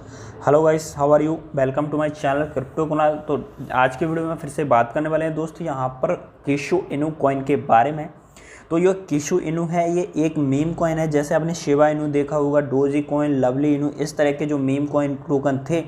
Hello guys, how are you. Welcome to my channel crypto Kunal. तो आज के video में फिर से बात करने वाले हैं दोस्तों यहाँ पर किशु इनू कॉइन के बारे में। तो ये किशु इनू है, ये एक मीम कॉइन है। जैसे आपने शिबा इनू देखा होगा, डोजी कॉइन, लवली इनू, इस तरह के जो मीम कॉइन टोकन थे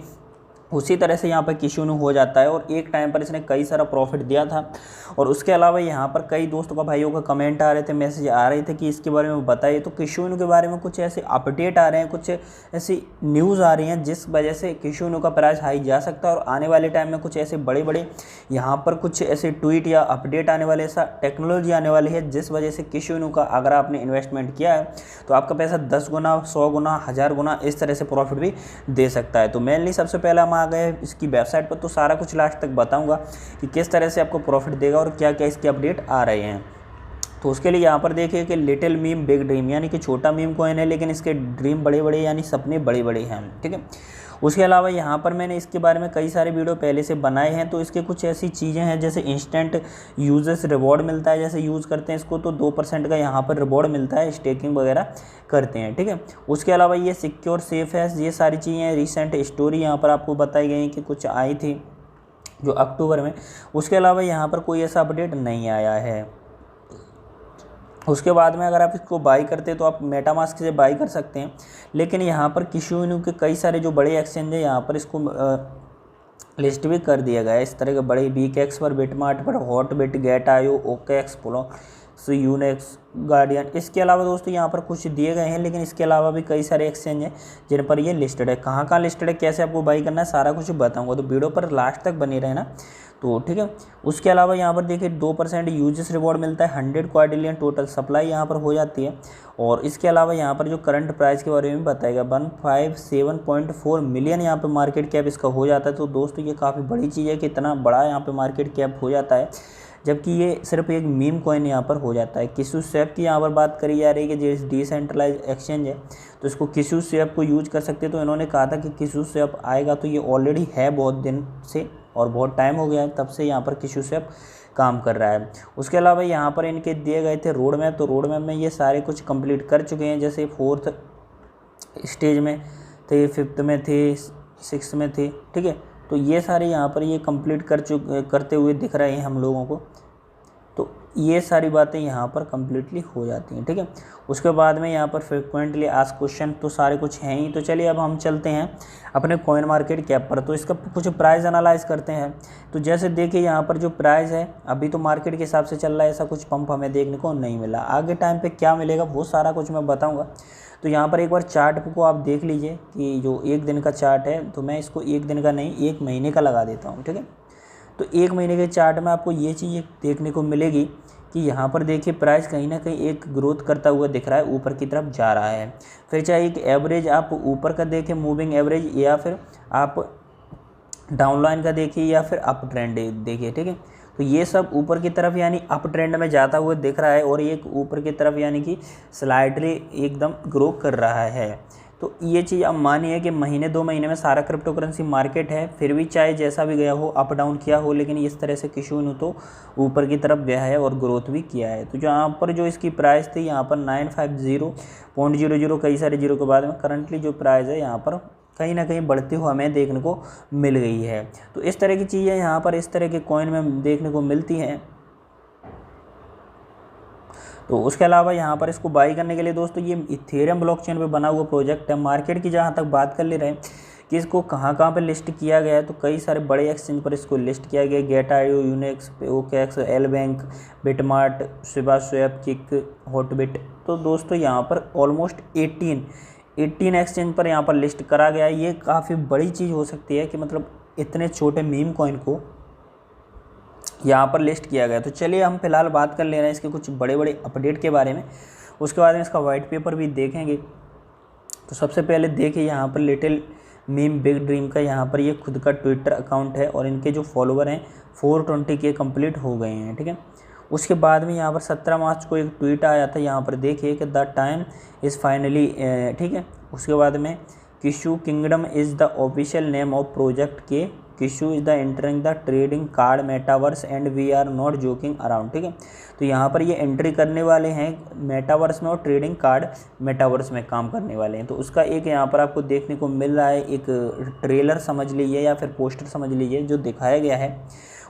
उसी तरह से यहाँ पर किशु इनू हो जाता है। और एक टाइम पर इसने कई सारा प्रॉफिट दिया था। और उसके अलावा यहाँ पर कई दोस्तों का, भाइयों का कमेंट आ रहे थे, मैसेज आ रहे थे कि इसके बारे में बताइए। तो किशु इनू के बारे में कुछ ऐसे अपडेट आ रहे हैं, कुछ ऐसी न्यूज़ आ रही हैं जिस वजह से किशु इनू का प्राइस हाई जा सकता है। और आने वाले टाइम में कुछ ऐसे बड़े बड़े यहाँ पर कुछ ऐसे ट्वीट या अपडेट आने वाले, ऐसा टेक्नोलॉजी आने वाली है जिस वजह से किशु इनू का अगर आपने इन्वेस्टमेंट किया है तो आपका पैसा 10 गुना, 100 गुना, 1000 गुना इस तरह से प्रॉफिट भी दे सकता है। तो मेनली सबसे पहले हम आ गए इसकी वेबसाइट पर, तो सारा कुछ लास्ट तक बताऊंगा कि किस तरह से आपको प्रॉफिट देगा और क्या क्या इसके अपडेट आ रहे हैं। तो उसके लिए यहाँ पर देखिए कि लिटिल मीम बिग ड्रीम, यानी कि छोटा मीम कॉइन है लेकिन इसके ड्रीम बड़े बड़े, यानी सपने बड़े बड़े हैं। ठीक है। उसके अलावा यहाँ पर मैंने इसके बारे में कई सारे वीडियो पहले से बनाए हैं। तो इसके कुछ ऐसी चीज़ें हैं जैसे इंस्टेंट यूजर्स रिवॉर्ड मिलता है, जैसे यूज़ करते हैं इसको तो 2% का यहाँ पर रिवॉर्ड मिलता है, स्टेकिंग वगैरह करते हैं। ठीक है। उसके अलावा ये सिक्योर सेफ है, ये सारी चीज़ें रिसेंट स्टोरी यहाँ पर आपको बताई गई कि कुछ आई थी जो अक्टूबर में। उसके अलावा यहाँ पर कोई ऐसा अपडेट नहीं आया है। उसके बाद में अगर आप इसको बाई करते हैं तो आप मेटामास्क से बाई कर सकते हैं। लेकिन यहाँ पर किशु इनू के कई सारे जो बड़े एक्सचेंज है यहाँ पर इसको लिस्ट भी कर दिया गया है। इस तरह के बड़े बीकेक्स पर, बिटमार्ट पर, हॉटबिट, गेट आयो, ओकेएक्स, प्लॉक्स, यूनेक्स, गार्डियन। इसके अलावा दोस्तों यहाँ पर कुछ दिए गए हैं, लेकिन इसके अलावा भी कई सारे एक्सचेंज हैं जिन पर ये लिस्टेड है। कहाँ कहाँ लिस्टेड है, कैसे आपको बाई करना है, सारा कुछ बताऊँगा। तो वीडियो पर लास्ट तक बने रहना। तो ठीक है। उसके अलावा यहाँ पर देखिए 2% यूजर्स रिवॉर्ड मिलता है, 100 क्वाड्रिलियन टोटल सप्लाई यहाँ पर हो जाती है। और इसके अलावा यहाँ पर जो करंट प्राइस के बारे में बताएगा 157.4 मिलियन यहाँ पे मार्केट कैप इसका हो जाता है। तो दोस्तों ये काफ़ी बड़ी चीज़ है कि इतना बड़ा यहाँ पे मार्केट कैप हो जाता है, जबकि ये सिर्फ एक मीम कॉइन यहाँ पर हो जाता है। किशु स्वैप की यहाँ पर बात करी जा रही है कि जो डिसेंट्रलाइज एक्सचेंज है तो इसको किशु स्वैप को यूज कर सकते हैं। तो इन्होंने कहा था कि किशु स्वैप आएगा, तो ये ऑलरेडी है बहुत दिन से और बहुत टाइम हो गया है तब से यहाँ पर किशु स्वैप काम कर रहा है। उसके अलावा यहाँ पर इनके दिए गए थे रोड मैप, तो रोड मैप में ये सारे कुछ कंप्लीट कर चुके हैं। जैसे 4th स्टेज में थे, 5th में थे, 6th में थे। ठीक है। तो ये सारे यहाँ पर ये कंप्लीट करते हुए दिख रहे हैं हम लोगों को। तो ये सारी बातें यहाँ पर कम्प्लीटली हो जाती हैं। ठीक है। उसके बाद में यहाँ पर फ्रिक्वेंटली आस्क्ड क्वेश्चन तो सारे कुछ हैं ही। तो चलिए अब हम चलते हैं अपने कॉइन मार्केट कैप पर, तो इसका कुछ प्राइस एनालाइज करते हैं। तो जैसे देखिए यहाँ पर जो प्राइस है अभी तो मार्केट के हिसाब से चल रहा है, ऐसा कुछ पंप हमें देखने को नहीं मिला। आगे टाइम पे क्या मिलेगा वो सारा कुछ मैं बताऊँगा। तो यहाँ पर एक बार चार्ट को आप देख लीजिए कि जो 1 दिन का चार्ट है, तो मैं इसको 1 दिन का नहीं 1 महीने का लगा देता हूँ। ठीक है। तो 1 महीने के चार्ट में आपको ये चीज़ देखने को मिलेगी कि यहाँ पर देखिए प्राइस कहीं ना कहीं एक ग्रोथ करता हुआ दिख रहा है, ऊपर की तरफ जा रहा है। फिर चाहे एक एवरेज आप ऊपर का देखें, मूविंग एवरेज, या फिर आप डाउनलाइन का देखिए, या फिर अप ट्रेंड देखिए। ठीक है। तो ये सब ऊपर की तरफ यानी अप ट्रेंड में जाता हुआ दिख रहा है, और ये ऊपर की तरफ यानी कि स्लाइडली एकदम ग्रो कर रहा है। तो ये चीज़ अब मानिए कि महीने 2 महीने में सारा क्रिप्टो करेंसी मार्केट है, फिर भी चाहे जैसा भी गया हो, अप डाउन किया हो, लेकिन इस तरह से किशु इनू तो ऊपर की तरफ गया है और ग्रोथ भी किया है। तो यहाँ पर जो इसकी प्राइस थी यहाँ पर 950.00, कई सारे जीरो के बाद में करंटली जो प्राइस है यहाँ पर कहीं ना कहीं बढ़ती हुई हमें देखने को मिल गई है। तो इस तरह की चीज़ें यहाँ पर इस तरह के कॉइन में देखने को मिलती हैं। तो उसके अलावा यहाँ पर इसको बाई करने के लिए दोस्तों ये इथेरियम ब्लॉकचेन पे बना हुआ प्रोजेक्ट है। मार्केट की जहाँ तक बात कर ले रहे हैं कि इसको कहाँ कहाँ पे लिस्ट किया गया है, तो कई सारे बड़े एक्सचेंज पर इसको लिस्ट किया गया। गेट आयो, Unix, OKX, L bank, BitMart, Shiba swap, kick, Hotbit. तो दोस्तों यहाँ पर ऑलमोस्ट 18 एक्सचेंज पर यहाँ पर लिस्ट करा गया है। ये काफ़ी बड़ी चीज़ हो सकती है कि मतलब इतने छोटे मीम कॉइन को यहाँ पर लिस्ट किया गया। तो चलिए हम फिलहाल बात कर ले रहे हैं इसके कुछ बड़े बड़े अपडेट के बारे में, उसके बाद में इसका वाइट पेपर भी देखेंगे। तो सबसे पहले देखिए यहाँ पर लिटिल मीम बिग ड्रीम का यहाँ पर ये खुद का ट्विटर अकाउंट है, और इनके जो फॉलोवर हैं 420 के कंप्लीट हो गए हैं। ठीक है। उसके बाद में यहाँ पर 17 मार्च को एक ट्वीट आया था, यहाँ पर देखिए कि द टाइम इज़ फाइनली। ठीक है। उसके बाद में Kishu Kingdom is the official name of project के Kishu is the entering the trading card metaverse and we are not joking around. ठीक है, तो यहाँ पर ये एंट्री करने वाले हैं मेटावर्स में और ट्रेडिंग कार्ड मेटावर्स में काम करने वाले हैं। तो उसका एक यहाँ पर आपको देखने को मिल रहा है, एक ट्रेलर समझ लीजिए या फिर पोस्टर समझ लीजिए जो दिखाया गया है।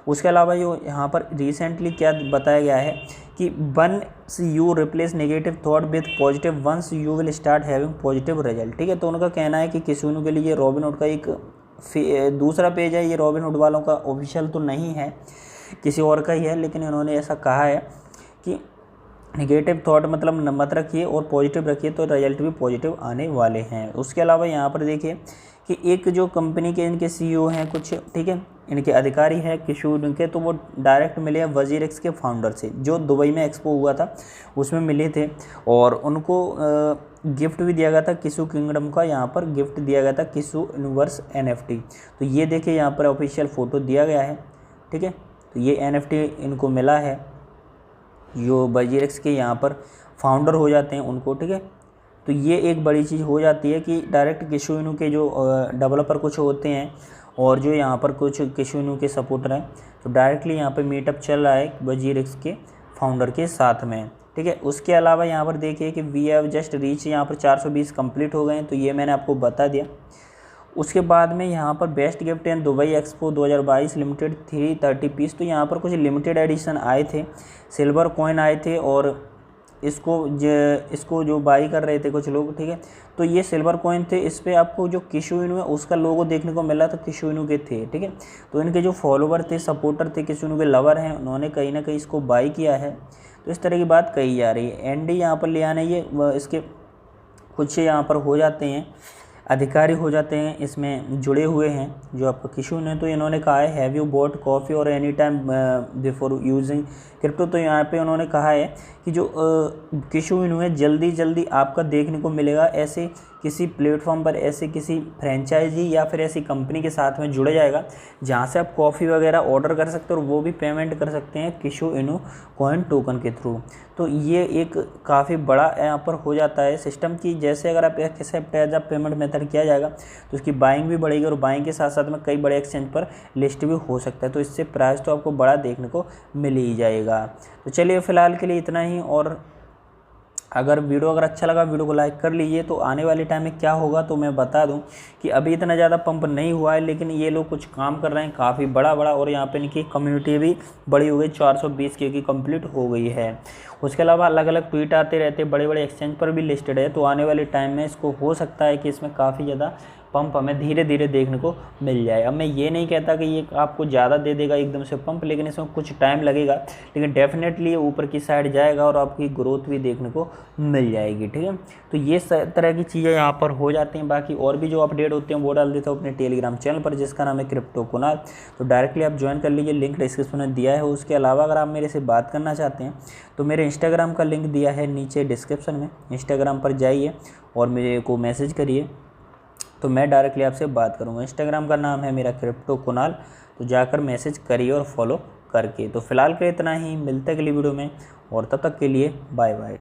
उसके अलावा जो यहाँ पर रिसेंटली क्या बताया गया है कि once you replace negative thought with positive once you will start having positive result. ठीक है, तो उनका कहना है कि किशुनु के लिए रॉबिनहुड का एक दूसरा पेज है, ये रॉबिनहुड वालों का ऑफिशियल तो नहीं है, किसी और का ही है, लेकिन इन्होंने ऐसा कहा है कि नेगेटिव थॉट मतलब मत रखिए और पॉजिटिव रखिए तो रिजल्ट भी पॉजिटिव आने वाले हैं। उसके अलावा यहाँ पर देखिए कि एक जो कंपनी के इनके सीईओ हैं कुछ, ठीक है, इनके अधिकारी हैं किशोर के, तो वो डायरेक्ट मिले हैं वजीरेक्स के फाउंडर से जो दुबई में एक्सपो हुआ था उसमें मिले थे और उनको गिफ्ट भी दिया गया था किशु किंगडम का। यहाँ पर गिफ्ट दिया गया था किशु यूनिवर्स NFT। तो ये देखिए यहाँ पर ऑफिशियल फ़ोटो दिया गया है। ठीक है, तो ये NFT इनको मिला है, जो वजीरेक्स के यहाँ पर फाउंडर हो जाते हैं उनको। ठीक है, तो ये एक बड़ी चीज़ हो जाती है कि डायरेक्ट किशुनु के जो डेवलपर कुछ होते हैं और जो यहाँ पर कुछ किशुनु के सपोर्टर हैं, तो डायरेक्टली यहाँ पर मीटअप चल रहा है वजीरेक्स के फाउंडर के साथ में। ठीक है, उसके अलावा यहाँ पर देखिए कि वी हैव जस्ट रीच, यहाँ पर 420 कंप्लीट हो गए हैं, तो ये मैंने आपको बता दिया। उसके बाद में यहाँ पर best gift in Dubai expo 2022 limited 330 piece, तो यहाँ पर कुछ लिमिटेड एडिशन आए थे, सिल्वर कॉइन आए थे और इसको जो बाई कर रहे थे कुछ लोग। ठीक है, तो ये सिल्वर कॉइन थे, इस पर आपको जो किशुनु है उसका लोगो देखने को मिला, तो किशुनु के थे। ठीक है, तो इनके जो फॉलोवर थे, सपोर्टर थे, किशुनु के लवर हैं, उन्होंने कहीं ना कहीं इसको बाई किया है। तो इस तरह की बात कही जा रही है। एनडी यहाँ पर ले आने ये इसके कुछ यहाँ पर हो जाते हैं, अधिकारी हो जाते हैं, इसमें जुड़े हुए हैं जो आपका किशुनु है। तो इन्होंने कहा है हैव यू बॉट कॉफ़ी और any time before using crypto. तो यहाँ पे उन्होंने कहा है कि जो किशुनु है जल्दी आपका देखने को मिलेगा ऐसे किसी प्लेटफॉर्म पर, ऐसे किसी फ्रेंचाइजी या फिर ऐसी कंपनी के साथ में जुड़ जाएगा जहाँ से आप कॉफ़ी वगैरह ऑर्डर कर सकते हो और वो भी पेमेंट कर सकते हैं किशुनु कॉइन टोकन के थ्रू। तो ये एक काफ़ी बड़ा यहाँ पर हो जाता है सिस्टम की, जैसे अगर आप accept as a payment method किया जाएगा तो उसकी बाइंग भी बढ़ेगी और बाइंग के साथ साथ में कई बड़े एक्सचेंज पर लिस्ट भी हो सकता है। तो इससे प्राइस तो आपको बड़ा देखने को मिल ही जाएगा। तो चलिए फ़िलहाल के लिए इतना ही, और अगर वीडियो अच्छा लगा वीडियो को लाइक कर लीजिए। तो आने वाले टाइम में क्या होगा तो मैं बता दूं कि अभी इतना ज़्यादा पंप नहीं हुआ है, लेकिन ये लोग कुछ काम कर रहे हैं काफ़ी बड़ा और यहाँ पे इनकी कम्युनिटी भी बड़ी हो गई, 420 की कंप्लीट हो गई है। उसके अलावा अलग अलग ट्वीट आते रहते, बड़े एक्सचेंज पर भी लिस्टेड है। तो आने वाले टाइम में इसको हो सकता है कि इसमें काफ़ी ज़्यादा पंप हमें धीरे धीरे देखने को मिल जाए। अब मैं ये नहीं कहता कि ये आपको ज़्यादा दे देगा एकदम से पंप, लेकिन इसमें कुछ टाइम लगेगा, लेकिन डेफिनेटली ये ऊपर की साइड जाएगा और आपकी ग्रोथ भी देखने को मिल जाएगी। ठीक है, तो ये तरह की चीज़ें यहाँ पर हो जाती हैं। बाकी और भी जो अपडेट होते हैं वो डाल देता हूँ अपने टेलीग्राम चैनल पर, जिसका नाम है क्रिप्टो कुणाल। तो डायरेक्टली आप ज्वाइन कर लीजिए, लिंक डिस्क्रिप्शन में दिया है। उसके अलावा अगर आप मेरे से बात करना चाहते हैं तो मेरे इंस्टाग्राम का लिंक दिया है नीचे डिस्क्रिप्शन में, इंस्टाग्राम पर जाइए और मेरे को मैसेज करिए, तो मैं डायरेक्टली आपसे बात करूंगा। इंस्टाग्राम का नाम है मेरा क्रिप्टो कुणाल, तो जाकर मैसेज करिए और फॉलो करके। तो फिलहाल के इतना ही, मिलते हैं अगली वीडियो में, और तब तक के लिए बाय बाय।